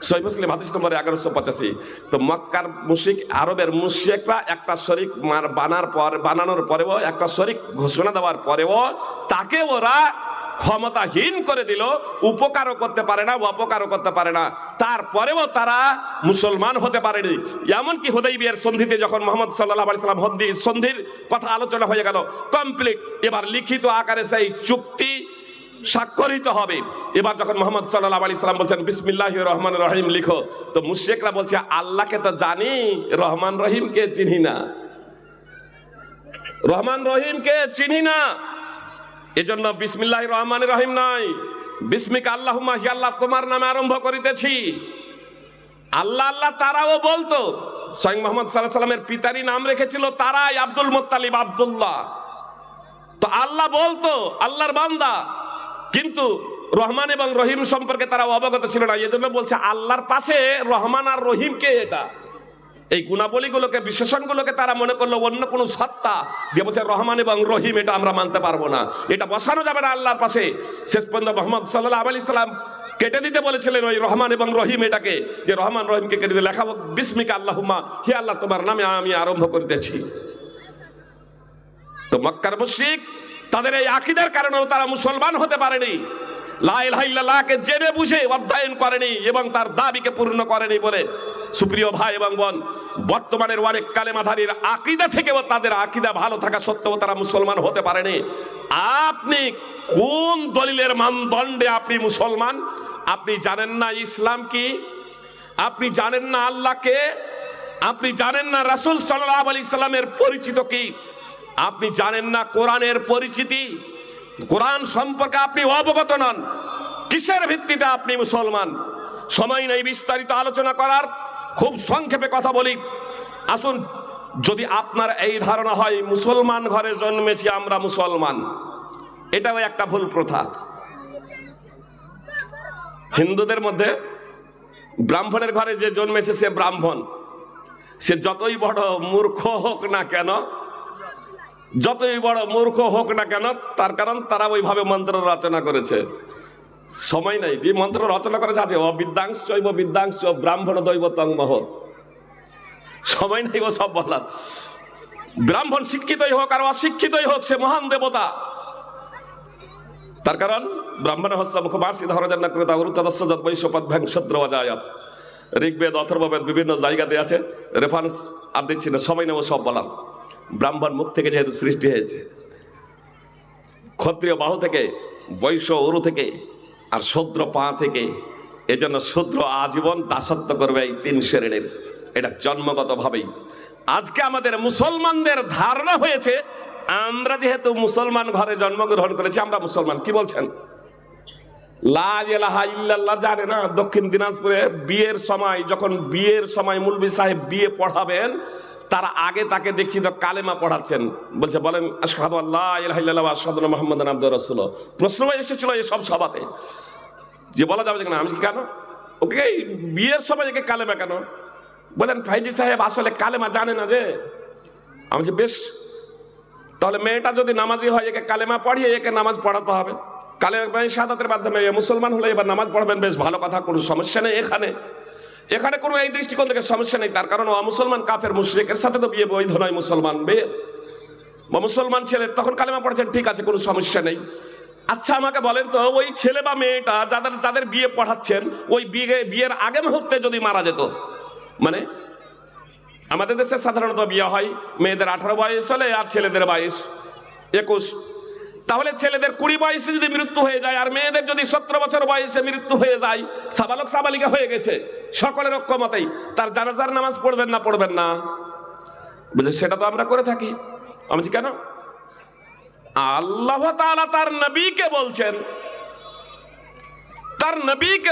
Speaker 1: সহিহ মুসলিম হাদিস নম্বর 1185। তো মক্কার মুশরিক, আরবের মুশরিকরা একটা শরীক বানানোর পরেও, একটা শরীক ঘোষণা দেওয়ার পরেও তাকে ওরা ক্ষমতাহীন করে দিল, উপকারও করতে পারে না, অপকারও করতে পারে না, তারপরেও তারা মুসলমান হতে পারেনি। এমনকি হুদাইবিয়ার সন্ধিতে যখন মুহাম্মদ সাল্লাল্লাহু আলাইহি সাল্লাম সন্ধির কথা আলোচনা হয়ে গেল কমপ্লিট, এবার লিখিত আকারে সেই চুক্তি স্বাক্ষরিত হবে। এবার যখন মুহাম্মদ সাল্লাল্লাহু আলাইহি সাল্লাম বলছেন বিসমিল্লাহির রহমানির রহিম লিখো, তো মুশরিকরা বলছে আল্লাহকে তো জানি, রহমান রহিমকে চিনি না, রহমান রহিমকে চিনি না, এজন্য বিসমিল্লাহির রহমানির রহিম নয়, বিসমিকা আল্লাহুম্মা, হে আল্লাহ তোমার নামে আরম্ভ করিতেছি। আল্লাহ আল্লাহ তারাও বলতো, স্বয়ং মুহাম্মদ সাল্লাল্লাহু আলাইহি সাল্লামের পিতারই নাম রেখেছিল তারাই, আব্দুল মুত্তালিব, আব্দুল্লাহ। তো আল্লাহ বলতো, আল্লাহর বান্দা, কিন্তু রহমান এবং রহিম সম্পর্কে তারা অবগত ছিল না। এজন্য বলছে আল্লাহর পাশে রহমান আর রহিম কে? এটা এই গুণাবলীগুলোকে, বিশেষণগুলোকে তারা মনে করলো অন্য কোনো সত্তা দিয়ে, বলছে রহমান এবং রহিম, এটা আমরা মানতে পারবো না, এটা বসানো যাবে না আল্লাহর পাশে। শেষ পর্যন্ত মুহাম্মদ সাল্লাল্লাহু আলাইহি সাল্লাম কেটে দিতে বলেছিলেন ওই রহমান এবং রহিম এটাকে, যে রহমান রহিমকে কেটে দিয়ে লেখা হোক বিসমিকা আল্লাহুম্মা, হে আল্লাহ তোমার নামে আমি আরম্ভ করিতেছি। তো মক্কার মুশরিক তাদের এই আকীদার কারণেও তারা মুসলমান হতে পারেনি, লা ইলাহা ইল্লাল্লাহকে জেনে বুঝে অধ্যয়ন করেনি এবং তার দাবিকে পূর্ণ করেনি বলে। সুপ্রিয় ভাই এবং বোন, বর্তমানের অনেক কালেমাধারীর আকীদা থেকেও তাদের আকীদা ভালো থাকা সত্ত্বেও তারা মুসলমান হতে পারেনি। আপনি কোন দলিলের মানদণ্ডে আপনি মুসলমান? আপনি জানেন না ইসলাম কি? আপনি জানেন না আল্লাহকে? আপনি জানেন না রাসূল সাল্লাল্লাহু আলাইহি সাল্লামের পরিচিত কি? আপনি জানেন না কোরআনের পরিচিতি? কোরআন সম্পর্কে আপনি অবগত নন, কিসের ভিত্তিতে আপনি মুসলমান? সময় নেই বিস্তারিত আলোচনা করার, খুব সংক্ষেপে কথা বলি। আসুন, যদি আপনার এই ধারণা হয় মুসলমান ঘরে জন্মেছি আমরা মুসলমান, এটাও একটা ভুল প্রথা। হিন্দুদের মধ্যে ব্রাহ্মণের ঘরে যে জন্মেছে সে ব্রাহ্মণ, সে যতই বড় মূর্খ হোক না কেন, যতই বড় মূর্খ হোক না কেন, তার কারণ তারা ওইভাবে মন্ত্র রচনা করেছে। সময় নাই, যে মন্ত্র রচনা করেছে আছে অবিদ্যাংশ বিদ্যাংশ ব্রাহ্মণ দৈবতং মহৎ, সময় নাই ও সব বলার। ব্রাহ্মণ শিক্ষিতই হোক আর অশিক্ষিতই হোক, সে মহান দেবতা। তার কারণ ব্রাহ্মণ হস্য মুখবাসী ধরজান্না কৃতা অরুতদস্য যদ্বৈশ্বপদ ভ্যাংশদ্র অজায়াত, ঋগ্বেদ অথর্ববেদ বিভিন্ন জায়গাতে আছে, রেফারেন্স আর দিচ্ছি না, সময় নেব সব বলার। ব্রাহ্মণ মুখ থেকে যেহেতু সৃষ্টি হয়েছে, ক্ষত্রিয় বাহু থেকে, বৈশ্য উরু থেকে, আর শূদ্র পা থেকে, এজন্য শূদ্র আজীবন দাসত্ব করবে এই তিন শ্রেণীর, এটা জন্মগতভাবেই। আজকে আমাদের মুসলমানদের ধারণা হয়েছে আমরা যেহেতু মুসলমান ঘরে জন্মগ্রহণ করেছি আমরা মুসলমান। কি বলছেন? লা ইলাহা ইল্লাল্লাহ জানে না। দক্ষিণ দিনাজপুরে বিয়ের সময় মুলবি সাহেব বিয়ে পড়াবেন, তার আগে তাকে দেখছি তো কালেমা পড়াচ্ছেন, বলছে বলেন আশহাদু আল্লা ইলাহা ইল্লাল্লাহ ওয়া আশহাদু আন্না মুহাম্মাদান আবদুহু ওয়া রাসূলুহু। প্রশ্ন এসেছিল এই সব সভাতে যে বলা যাবে যে না, আমি কেন ওকে বিয়ের সময় একে কালেমা কেন? বলেন ভাইজি সাহেব আসলে কালেমা জানে না যে। আমি যে বেশ, তাহলে মেয়েটা যদি নামাজি হয় একে কালেমা পড়িয়ে একে নামাজ পড়াতে হবে। কালেমা শাহাদাতের মাধ্যমে মুসলমান হলে এবার নামাজ পড়বেন, বেশ ভালো কথা, কোনো সমস্যা নেই। এখানে কোনো এই দৃষ্টিকোণ থেকে সমস্যা নেই, তার কারণ মুসলমান কাফের মুশরিকের সাথে তো বিয়ে বৈধ নয়। মুসলমান মেয়ে বা মুসলমান ছেলে তখন কালেমা পড়েছেন, ঠিক আছে, কোনো সমস্যা নেই। আচ্ছা আমাকে বলেন তো, ওই ছেলে বা মেয়েটা যাদের বিয়ে পড়াচ্ছেন, ওই বিয়ের আগে মুহূর্তে যদি মারা যেত, মানে আমাদের দেশে সাধারণত বিয়ে হয় মেয়েদের 18 বয়স হলে আর ছেলেদের 22-21, তাহলে ছেলেদের 20 বয়সে যদি মৃত্যু হয়ে যায় আর মেয়েদের যদি 17 বছর বয়সে মৃত্যু হয়ে যায়, সাবালক সাবালিকা হয়ে গেছে, সকলের ঐক্যমতেই তার জানাজার নামাজ পড়বেন না? বুঝলে, সেটা তো আমরা করে থাকি। আমি কেন? আল্লাহ তাআলা তার নবীকে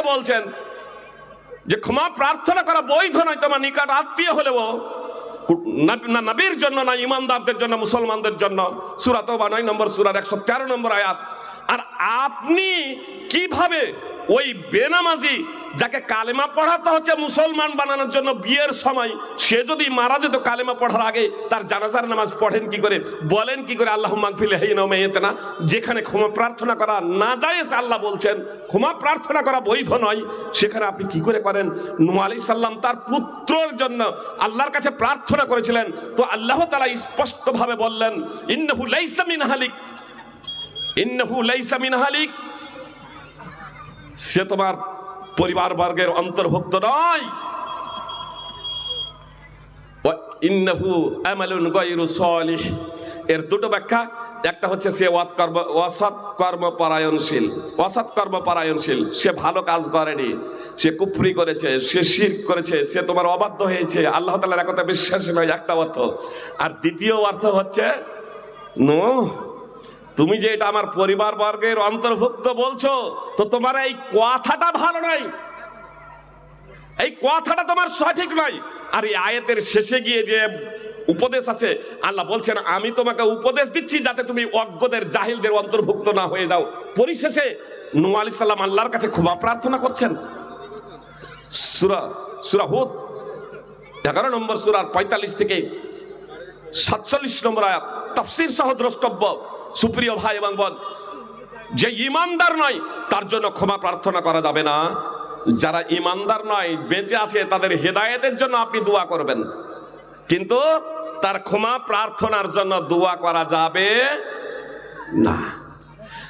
Speaker 1: বলছেন যে ক্ষমা প্রার্থনা করা বৈধ নয় তোমার নিকট আত্মীয় হলেও, না নবীর জন্য, না ইমানদারদের জন্য, মুসলমানদের জন্য। সূরা তাওবা 9 নম্বর সূরার 113 নম্বর আয়াত। আর আপনি কিভাবে ওই বেনামাজি যাকে কালেমা পড়াতে হচ্ছে মুসলমান বানানোর জন্য বিয়ের সময়, সে যদি মারা যেত কালেমা পড়ার আগে, তার জানাজার নামাজ পড়েন কি করে, বলেন কি করে আল্লাহুম্মা গফির লিহাইয়িনা ওয়া মাইয়িতিনা, যেখানে ক্ষমা প্রার্থনা করা না জায়েজ, আল্লাহ বলছেন ক্ষমা প্রার্থনা করা বৈধ নয়, সেখানে আপনি কি করে করেন? নূহ আলাইহিস সালাম তার পুত্রের জন্য আল্লাহর কাছে প্রার্থনা করেছিলেন, তো আল্লাহ তাআলা স্পষ্টভাবে বললেন ইন্নাহু লাইসা মিন আহলিক, সে তোমার পরিবার বর্গের অন্তর্ভুক্ত নয়। ইন্নাহু আমালুন গায়রু সালিহ, এর দুটো ব্যাখ্যা। একটা হচ্ছে সে অসৎ কর্মপরায়ণশীল, সে ভালো কাজ করেনি, সে কুফরি করেছে, সে শিরক করেছে, সে তোমার অবাধ্য হয়েছে, আল্লাহ তাআলার কথা বিশ্বাস নয়, একটা অর্থ। আর দ্বিতীয় অর্থ হচ্ছে তুমি যে এটা আমার পরিবার বর্গের অন্তর্ভুক্ত বলছো, তো তোমার এই কথাটা ভালো নয়, এই কথাটা তোমার সঠিক নয়। আর এই আয়াতের শেষে গিয়ে যে উপদেশ আছে, আল্লাহ বলছেন আমি তোমাকে উপদেশ দিচ্ছি যাতে তুমি অজ্ঞদের, জাহিলদের অন্তর্ভুক্ত না হয়ে যাও। পরিশেষে নূহ আলাইহিস সালাম আল্লাহর কাছে ক্ষমা প্রার্থনা করছেন। সূরা হুদ 11 নম্বর সূরার 45 থেকে 47 নম্বর আয়াত, তাফসীর সহ দ্রষ্টব্য। সুপ্রিয় ভাই এবং বোন, যে ইমানদার নয় তার জন্য ক্ষমা প্রার্থনা করা যাবে না। যারা ইমানদার নয়, বেঁচে আছে, তাদের হেদায়েতের জন্য আপনি দোয়া করবেন, কিন্তু তার ক্ষমা প্রার্থনার জন্য দোয়া করা যাবে না।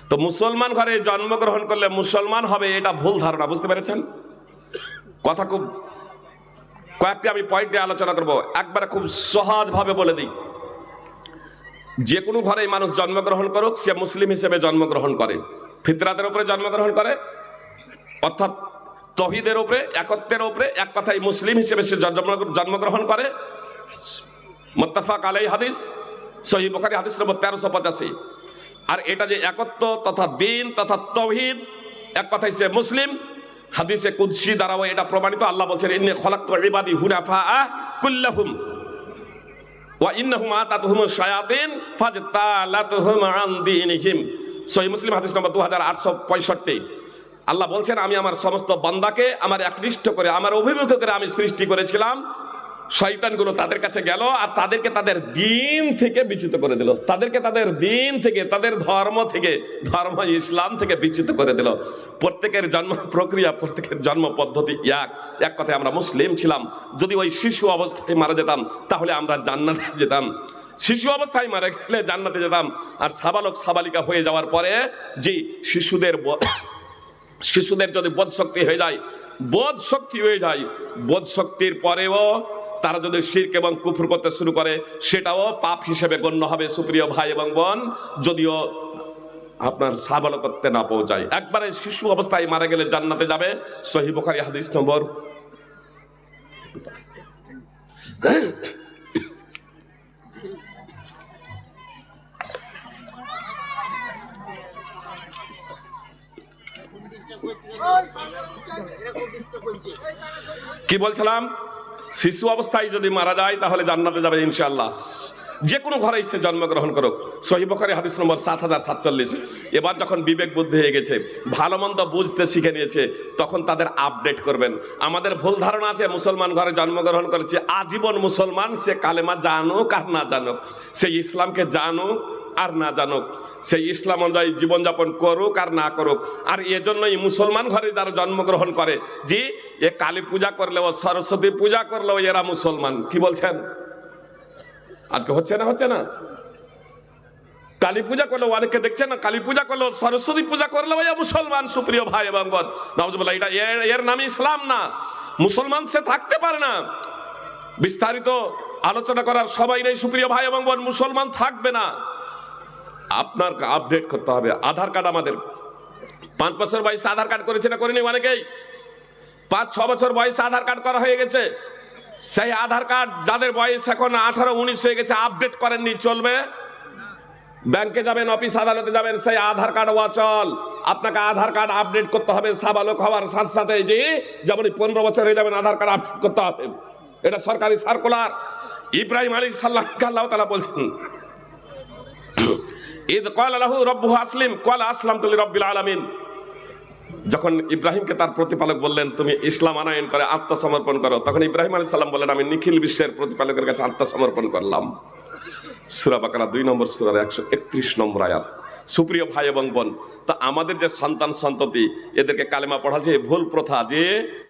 Speaker 1: তো মুসলমান ঘরে জন্মগ্রহণ করলে মুসলমান হবে, এটা ভুল ধারণা, বুঝতে পেরেছেন? কথা খুব কয়েকটি আমি পয়েন্টে আলোচনা করব, একবারে খুব সহজভাবে বলে দিই। যে কোনো ঘরে মানুষ জন্মগ্রহণ করুক, সে মুসলিম হিসেবে জন্মগ্রহণ করে, ফিতরাতের উপরে জন্মগ্রহণ করে, অর্থাৎ তৌহিদের উপরে, একত্বের উপরে, এক কথায় মুসলিম হিসেবে সে জন্মগ্রহণ করে। মুত্তাফাক আলাইহি হাদিস, সহিহ বুখারী হাদিস নম্বর 1385। আর এটা যে একত্ব তথা দ্বীন তথা তৌহিদ, এক কথায় সে মুসলিম, হাদিসে কুদসি দ্বারাও এটা প্রমাণিত। আল্লাহ বলছেন ইন্নী খলাকতু ইবাদি হুনাফা কুল্লাহুম ওয়া ইন্নাহুম আতাতুহুমুশ শায়াতিন ফাজতালাতুহুম আন দীনিহিম, সহিহ মুসলিম হাদিস নম্বর 2865। আল্লাহ বলছেন আমি আমার সমস্ত বান্দাকে আমার একনিষ্ঠ করে, আমার অভিমুখ করে আমি সৃষ্টি করেছিলাম, শয়তানগুলো তাদের কাছে গেল আর তাদেরকে তাদের দ্বীন থেকে বিচ্যুত করে দিল, তাদেরকে তাদের দ্বীন থেকে, তাদের ধর্ম থেকে, ধর্ম ইসলাম থেকে বিচ্যুত করে দিল। প্রত্যেকের জন্ম প্রক্রিয়া, প্রত্যেকের জন্ম পদ্ধতি এক কথায় আমরা মুসলিম ছিলাম। যদি ওই শিশু অবস্থায় মারা যেতাম তাহলে আমরা জান্নাতে যেতাম, শিশু অবস্থায় মারা গেলে জান্নাতে যেতাম। আর সাবালক সাবালিকা হয়ে যাওয়ার পরে যে শিশুদের যদি বোধশক্তি হয়ে যায়, বোধশক্তির পরেও তারা যদি শিরক এবং কুফর করতে শুরু করে, সেটাও পাপ হিসেবে গণ্য হবে। সুপ্রিয় ভাই এবং বোন, যদিও আপনার সাবালকত্বে না পৌঁছায়, একবারে শিশু অবস্থায় মারা গেলে জান্নাতে যাবে। সহিহ বুখারী হাদিস নম্বর। কি বলছিলাম? শিশু অবস্থায় যদি মারা যায় তাহলে জান্নাতে যাবে ইনশাআল্লাহ। যে কোনো ঘরে সে জন্মগ্রহণ করুক। সহিহ বুখারী হাদিস নম্বর 7047। এবার যখন বিবেক বুদ্ধি হয়ে গেছে, ভালো মন্দ বুঝতে শিখে নিয়েছে, তখন তাদের আপডেট করবেন। আমাদের ভুল ধারণা আছে মুসলমান ঘরে জন্মগ্রহণ করেছে, আজীবন মুসলমান, সে কালেমা জানুক আর না জানুক, সেই ইসলামকে জানুক আর না জানুক, সেই ইসলাম অনুযায়ী জীবনযাপন করুক আর না করুক। আর এজন্যই মুসলমান ঘরে যারা জন্মগ্রহণ করে, যে এ কালী পূজা করলেও, সরস্বতী পূজা করলেও এরা মুসলমান। কি বলছেন? আজকে হচ্ছে না? হচ্ছে না? কালী পূজা করলেও, অনেককে দেখছেন না, কালী পূজা করলেও, সরস্বতী পূজা করলেও এরা মুসলমান। সুপ্রিয় ভাই এবং বোন, নাউজুবিল্লাহ, এটা এর নাম ইসলাম না। মুসলমান সে থাকতে পারে না। বিস্তারিত আলোচনা করার সবাই নেই সুপ্রিয় ভাই এবং বোন, মুসলমান থাকবে না। আপনার আপডেট করতে হবে। আধার কার্ড আমাদের 5 বছর বয়সে আধার কার্ড করেছে না করেনি? অনেকেই 5-6 বছর বয়সে আধার কার্ড করা হয়ে গেছে। সেই আধার কার্ড যাদের বয়স এখন 18-19 হয়ে গেছে, আপডেট করেননি, চলবে? ব্যাংকে যাবেন, অফিস আদালতে যাবেন, সেই আধার কার্ড অচল। আপনাকে আধার কার্ড আপডেট করতে হবে সাবালক হওয়ার সাথে সাথে। যে যেমন 15 বছর হয়ে যাবেন, আধার কার্ড আপডেট করতে হবে। এটা সরকারি সার্কুলার। ইব্রাহিম আলাইহিস সালাম আল্লাহ তাআলা বলছেন, ইদ ক্বালা লাহু রাব্বুহু আসলিম ক্বালা আসলামতু লিরাব্বিল আলামিন। যখন ইব্রাহিমকে তার প্রতিপালক বললেন তুমি ইসলাম আনয়ন করে আত্মসমর্পণ করো, তখন ইব্রাহিম আলাইহিস সালাম বললেন আমি নিখিল বিশ্বের প্রতিপালকের কাছে আত্মসমর্পণ করলাম। সূরা বাকারা 2 নম্বর সূরার 131 নম্বর আয়াত। সুপ্রিয় ভাই এবং বোন, তা আমাদের যে সন্তান সন্ততি, এদেরকে কালেমা পড়াচ্ছে ভুল প্রথা, যে